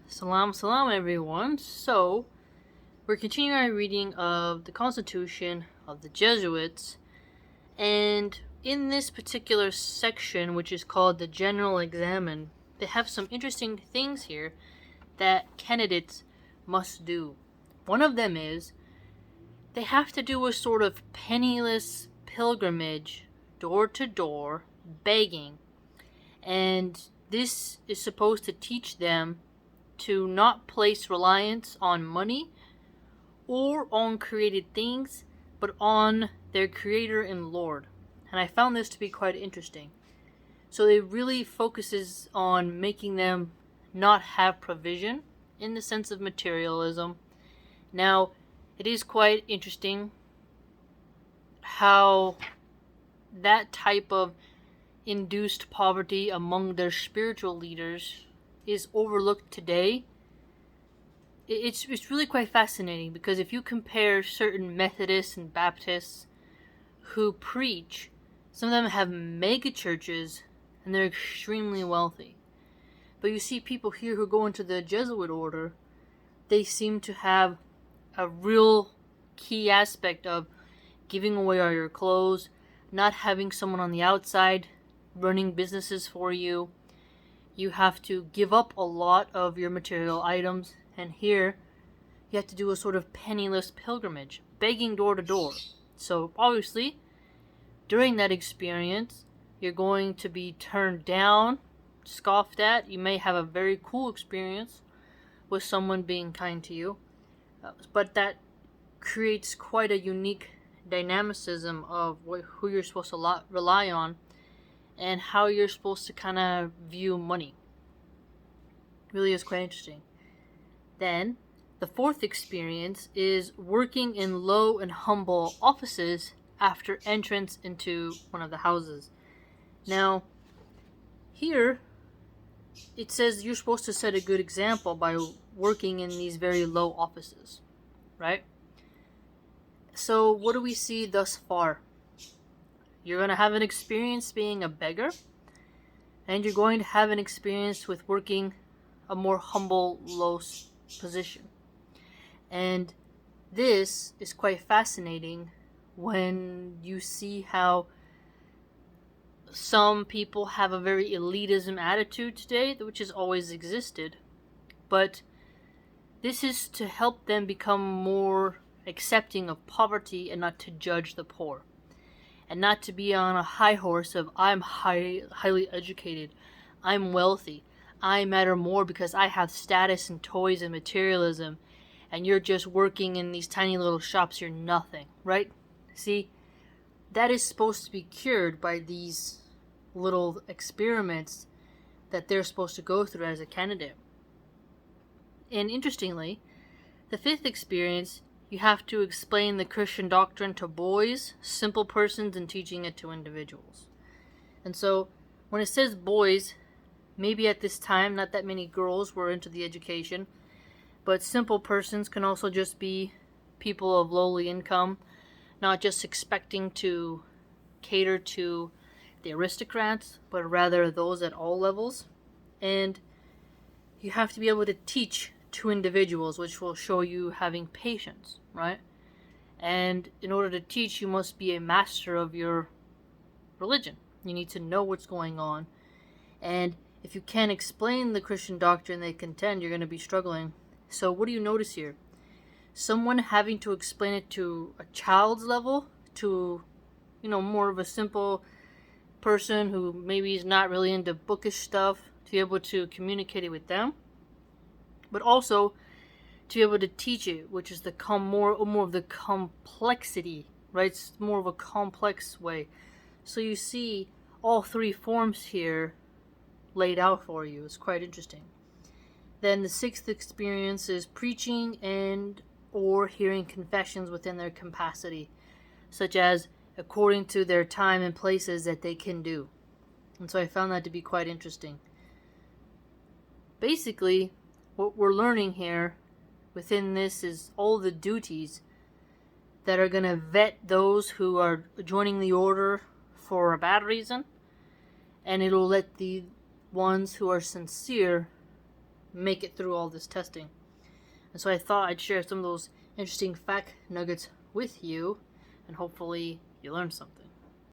Salam everyone. So, we're continuing our reading of the Constitution of the Jesuits, and in this particular section, which is called the General Examen, they have some interesting things here that candidates must do. One of them is they have to do a sort of penniless pilgrimage, door to door, begging, and this is supposed to teach them to not place reliance on money or on created things, but on their Creator and Lord. And I found this to be quite interesting. So it really focuses on making them not have provision in the sense of materialism. Now, it is quite interesting how that type of induced poverty among their spiritual leaders is overlooked today. It's really quite fascinating, because if you compare certain Methodists and Baptists who preach, some of them have mega churches and they're extremely wealthy. But you see people here who go into the Jesuit order, they seem to have a real key aspect of giving away all your clothes, not having someone on the outside running businesses for you. You have to give up a lot of your material items, and here you have to do a sort of penniless pilgrimage, begging door to door. So obviously, during that experience, you're going to be turned down, scoffed at. You may have a very cool experience with someone being kind to you, but that creates quite a unique dynamicism of who you're supposed to rely on and how you're supposed to kind of view money. Really is quite interesting. Then, the fourth experience is working in low and humble offices after entrance into one of the houses. Now, here, it says you're supposed to set a good example by working in these very low offices, right? So, what do we see thus far? You're going to have an experience being a beggar, and you're going to have an experience with working a more humble, low position. And this is quite fascinating when you see how some people have a very elitism attitude today, which has always existed. But this is to help them become more accepting of poverty and not to judge the poor. And not to be on a high horse of, I'm highly educated, I'm wealthy, I matter more because I have status and toys and materialism, and you're just working in these tiny little shops, you're nothing, right? See, that is supposed to be cured by these little experiments that they're supposed to go through as a candidate. And interestingly, the fifth experience, you have to explain the Christian doctrine to boys, simple persons, and teaching it to individuals. And so, when it says boys, maybe at this time not that many girls were into the education, but simple persons can also just be people of lowly income, not just expecting to cater to the aristocrats, but rather those at all levels. And you have to be able to teach to individuals, which will show you having patience, right? And in order to teach, you must be a master of your religion. You need to know what's going on. And if you can't explain the Christian doctrine they contend, you're going to be struggling. So what do you notice here? Someone having to explain it to a child's level, to, more of a simple person who maybe is not really into bookish stuff, to be able to communicate it with them. But also to be able to teach it, which is more of the complexity, right? It's more of a complex way. So you see all three forms here laid out for you. It's quite interesting. Then the sixth experience is preaching and or hearing confessions within their capacity, such as according to their time and places that they can do. And so I found that to be quite interesting. Basically, what we're learning here within this is all the duties that are going to vet those who are joining the order for a bad reason, and it'll let the ones who are sincere make it through all this testing. And so I thought I'd share some of those interesting fact nuggets with you, and hopefully you learned something.